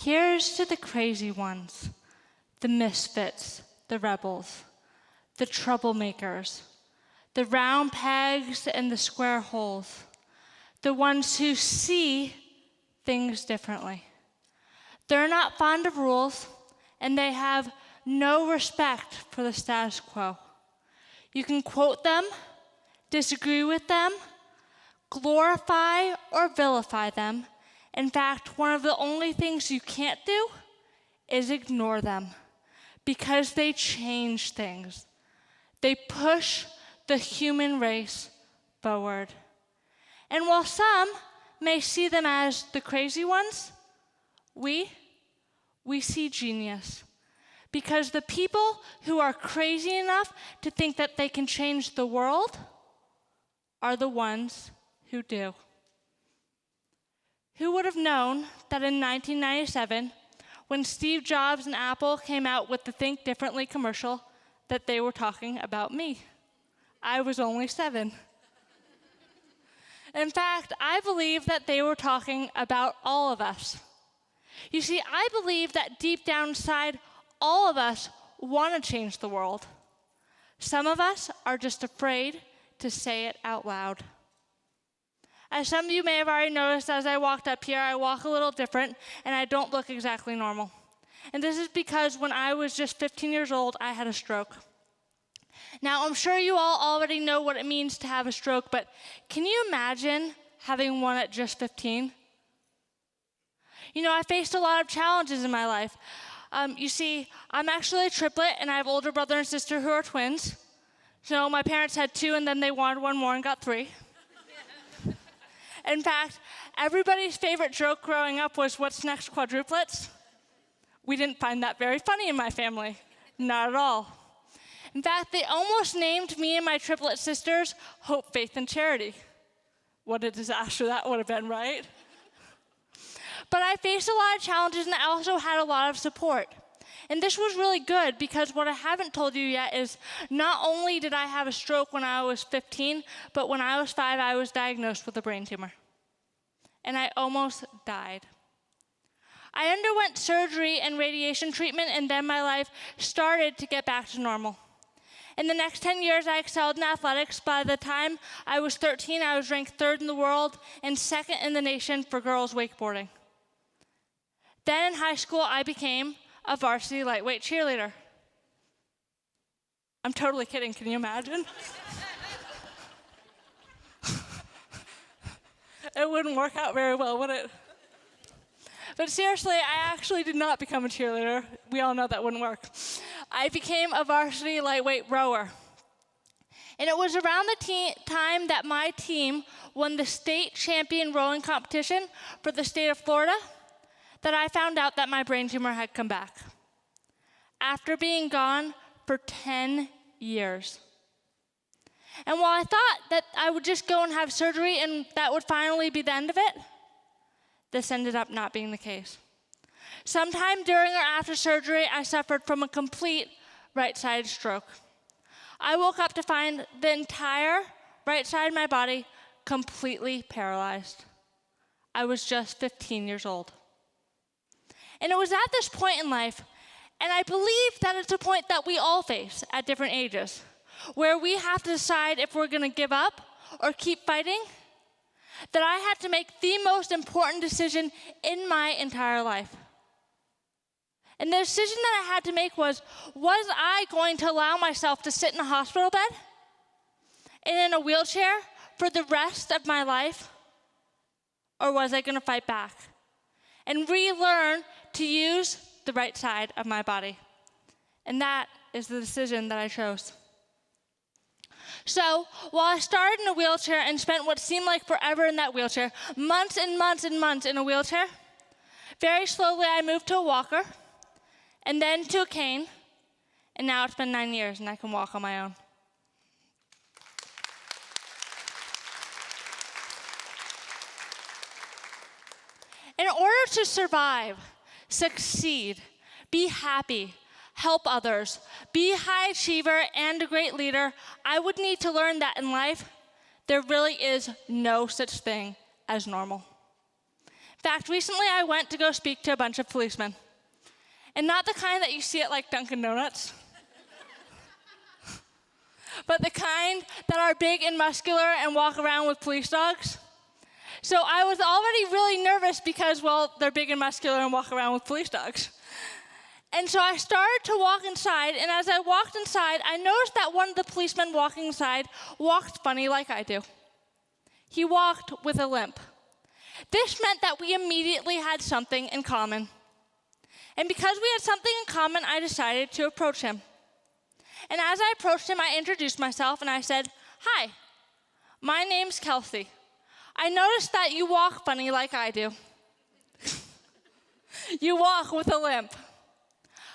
Here's to the crazy ones, the misfits, the rebels, the troublemakers, the round pegs and the square holes, the ones who see things differently. They're not fond of rules, and they have no respect for the status quo. You can quote them, disagree with them, glorify or vilify them. In fact, one of the only things you can't do is ignore them, because they change things. They push the human race forward. And while some may see them as the crazy ones, we see genius. Because the people who are crazy enough to think that they can change the world are the ones who do. Who would have known that in 1997, when Steve Jobs and Apple came out with the Think Differently commercial, that they were talking about me? I was only 7. In fact, I believe that they were talking about all of us. You see, I believe that deep down inside, all of us want to change the world. Some of us are just afraid to say it out loud. As some of you may have already noticed, as I walked up here, I walk a little different, and I don't look exactly normal. And this is because when I was just 15 years old, I had a stroke. Now, I'm sure you all already know what it means to have a stroke, but can you imagine having one at just 15? You know, I faced a lot of challenges in my life. You see, I'm actually a triplet, and I have older brother and sister who are twins. So my parents had 2, and then they wanted one more and got 3. In fact, everybody's favorite joke growing up was, "What's next, quadruplets?" We didn't find that very funny in my family. Not at all. In fact, they almost named me and my triplet sisters Hope, Faith, and Charity. What a disaster that would have been, right? But I faced a lot of challenges, and I also had a lot of support. And this was really good, because what I haven't told you yet is not only did I have a stroke when I was 15, but when I was 5, I was diagnosed with a brain tumor. And I almost died. I underwent surgery and radiation treatment, and then my life started to get back to normal. In the next 10 years, I excelled in athletics. By the time I was 13, I was ranked 3rd in the world and 2nd in the nation for girls wakeboarding. Then in high school, I became a varsity lightweight cheerleader. I'm totally kidding, can you imagine? It wouldn't work out very well, would it? But seriously, I actually did not become a cheerleader. We all know that wouldn't work. I became a varsity lightweight rower. And it was around the time that my team won the state champion rowing competition for the state of Florida that I found out that my brain tumor had come back, after being gone for 10 years. And while I thought that I would just go and have surgery and that would finally be the end of it, this ended up not being the case. Sometime during or after surgery, I suffered from a complete right-sided stroke. I woke up to find the entire right side of my body completely paralyzed. I was just 15 years old. And it was at this point in life, and I believe that it's a point that we all face at different ages, where we have to decide if we're going to give up or keep fighting, that I had to make the most important decision in my entire life. And the decision that I had to make was I going to allow myself to sit in a hospital bed and in a wheelchair for the rest of my life, or was I going to fight back and relearn to use the right side of my body? And that is the decision that I chose. So while I started in a wheelchair and spent what seemed like forever in that wheelchair, months and months and months in a wheelchair, very slowly I moved to a walker, and then to a cane, and now it's been 9 years and I can walk on my own. In order to survive, succeed, be happy, help others, be a high achiever and a great leader, I would need to learn that in life, there really is no such thing as normal. In In fact, recently I went to go speak to a bunch of policemen. And not the kind that you see at like Dunkin' Donuts, but the kind that are big and muscular and walk around with police dogs. So I was already really nervous because, well, they're big and muscular and walk around with police dogs. And so I started to walk inside, and as I walked inside, I noticed that one of the policemen walking inside walked funny like I do. He walked with a limp. This meant that we immediately had something in common. And because we had something in common, I decided to approach him. And as I approached him, I introduced myself, and I said, "Hi, my name's Kelsey. I noticed that you walk funny like I do. You walk with a limp.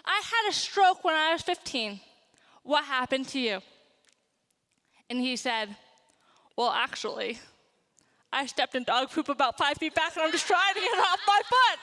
I had a stroke when I was 15. What happened to you?" And he said, "Well, actually, I stepped in dog poop about 5 feet back, and I'm just trying to get it off my foot."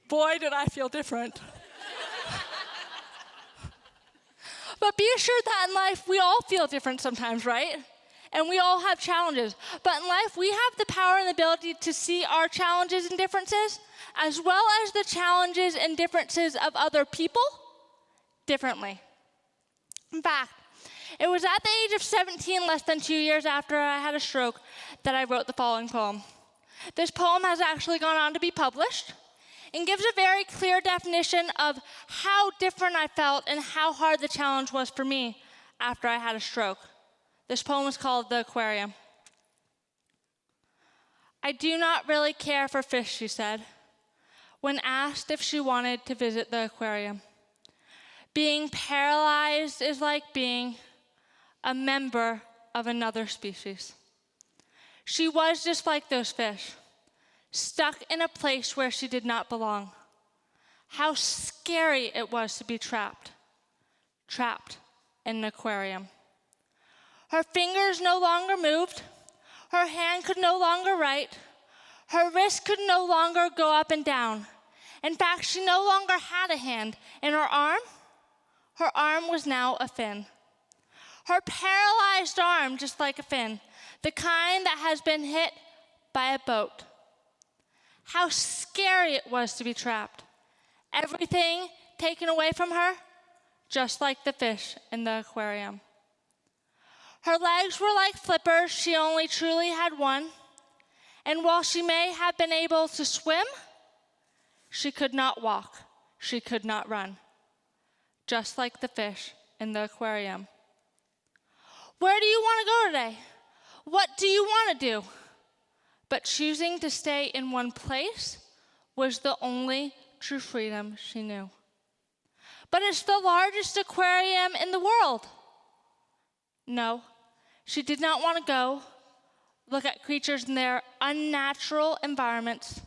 Boy, did I feel different. But be assured that in life, we all feel different sometimes, right? And we all have challenges. But in life, we have the power and the ability to see our challenges and differences, as well as the challenges and differences of other people, differently. In fact, it was at the age of 17, less than 2 years after I had a stroke, that I wrote the following poem. This poem has actually gone on to be published and gives a very clear definition of how different I felt and how hard the challenge was for me after I had a stroke. This poem is called "The Aquarium." "I do not really care for fish," she said, when asked if she wanted to visit the aquarium. "Being paralyzed is like being a member of another species." She was just like those fish, stuck in a place where she did not belong. How scary it was to be trapped in an aquarium. Her fingers no longer moved. Her hand could no longer write. Her wrist could no longer go up and down. In fact, she no longer had a hand. And her arm was now a fin. Her paralyzed arm, just like a fin, the kind that has been hit by a boat. How scary it was to be trapped. Everything taken away from her, just like the fish in the aquarium. Her legs were like flippers, she only truly had one. And while she may have been able to swim, she could not walk, she could not run, just like the fish in the aquarium. Where do you want to go today? What do you want to do? But choosing to stay in one place was the only true freedom she knew. But it's the largest aquarium in the world. No, she did not want to go look at creatures in their unnatural environments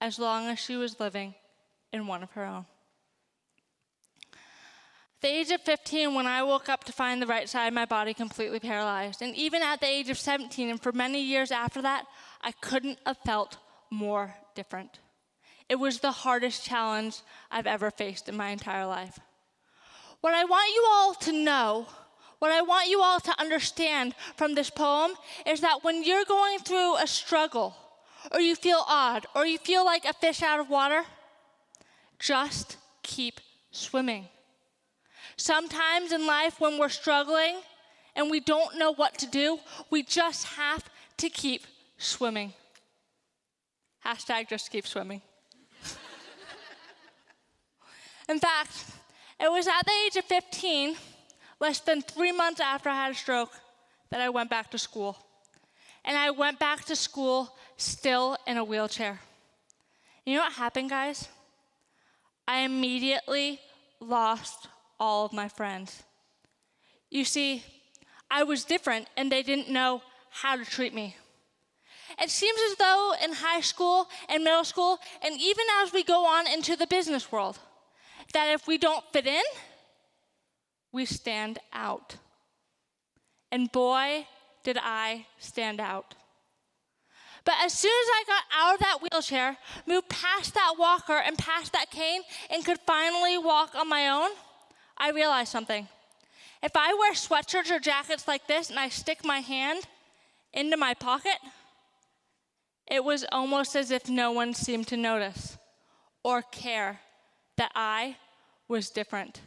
as long as she was living in one of her own. At the age of 15, when I woke up to find the right side of my body completely paralyzed, and even at the age of 17, and for many years after that, I couldn't have felt more different. It was the hardest challenge I've ever faced in my entire life. What I want you all to know, what I want you all to understand from this poem is that when you're going through a struggle, or you feel odd, or you feel like a fish out of water, just keep swimming. Sometimes in life when we're struggling and we don't know what to do, we just have to keep swimming. Hashtag just keep swimming. In fact, it was at the age of 15, less than 3 months after I had a stroke, that I went back to school. And I went back to school still in a wheelchair. You know what happened, guys? I immediately lost all of my friends. You see, I was different and they didn't know how to treat me. It seems as though in high school and middle school, and even as we go on into the business world, that if we don't fit in, we stand out. And boy, did I stand out. But as soon as I got out of that wheelchair, moved past that walker and past that cane, and could finally walk on my own, I realized something. If I wear sweatshirts or jackets like this and I stick my hand into my pocket, it was almost as if no one seemed to notice or care that I was different.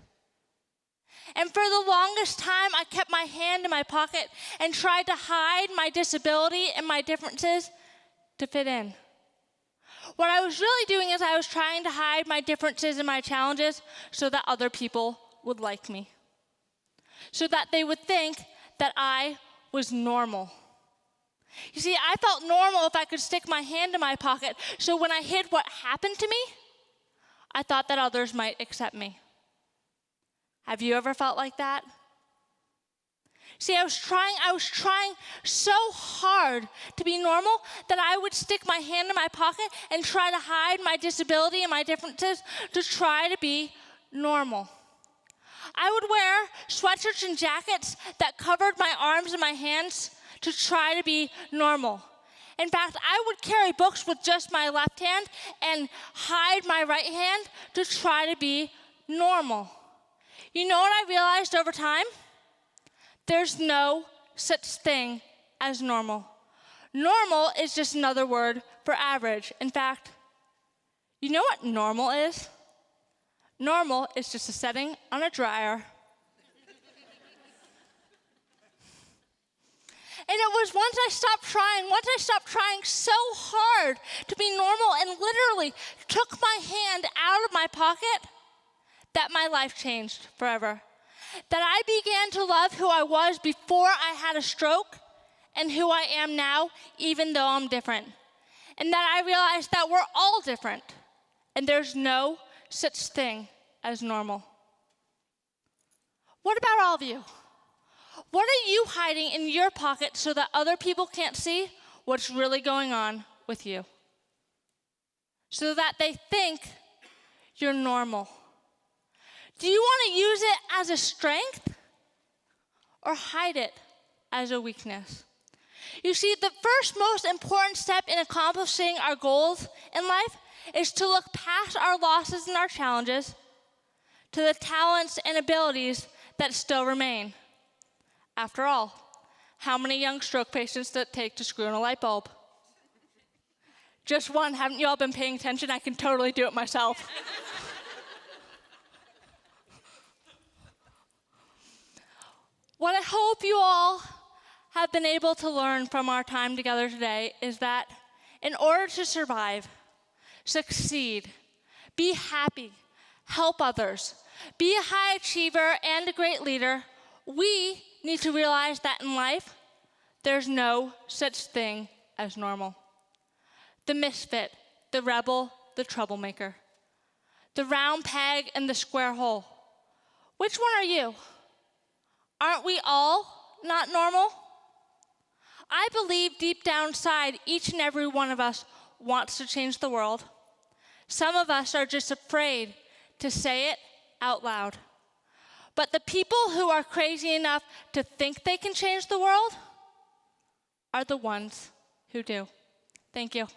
And for the longest time, I kept my hand in my pocket and tried to hide my disability and my differences to fit in. What I was really doing is I was trying to hide my differences and my challenges so that other people would like me, so that they would think that I was normal. You see, I felt normal if I could stick my hand in my pocket, so when I hid what happened to me, I thought that others might accept me. Have you ever felt like that? See, I was trying so hard to be normal that I would stick my hand in my pocket and try to hide my disability and my differences to try to be normal. I would wear sweatshirts and jackets that covered my arms and my hands to try to be normal. In fact, I would carry books with just my left hand and hide my right hand to try to be normal. You know what I realized over time? There's no such thing as normal. Normal is just another word for average. In fact, you know what normal is? Normal is just a setting on a dryer. And it was once I stopped trying so hard to be normal and literally took my hand out of my pocket, that my life changed forever. That I began to love who I was before I had a stroke and who I am now, even though I'm different. And that I realized that we're all different and there's no such thing as normal. What about all of you? What are you hiding in your pocket so that other people can't see what's really going on with you? So that they think you're normal. Do you want to use it as a strength or hide it as a weakness? You see, the first most important step in accomplishing our goals in life is to look past our losses and our challenges to the talents and abilities that still remain. After all, how many young stroke patients does it take to screw in a light bulb? Just one. Haven't you all been paying attention? I can totally do it myself. What I hope you all have been able to learn from our time together today is that in order to survive, succeed, be happy, help others, be a high achiever and a great leader, we need to realize that in life, there's no such thing as normal. The misfit, the rebel, the troublemaker, the round peg and the square hole. Which one are you? Aren't we all not normal? I believe deep down inside, each and every one of us wants to change the world. Some of us are just afraid to say it out loud. But the people who are crazy enough to think they can change the world are the ones who do. Thank you.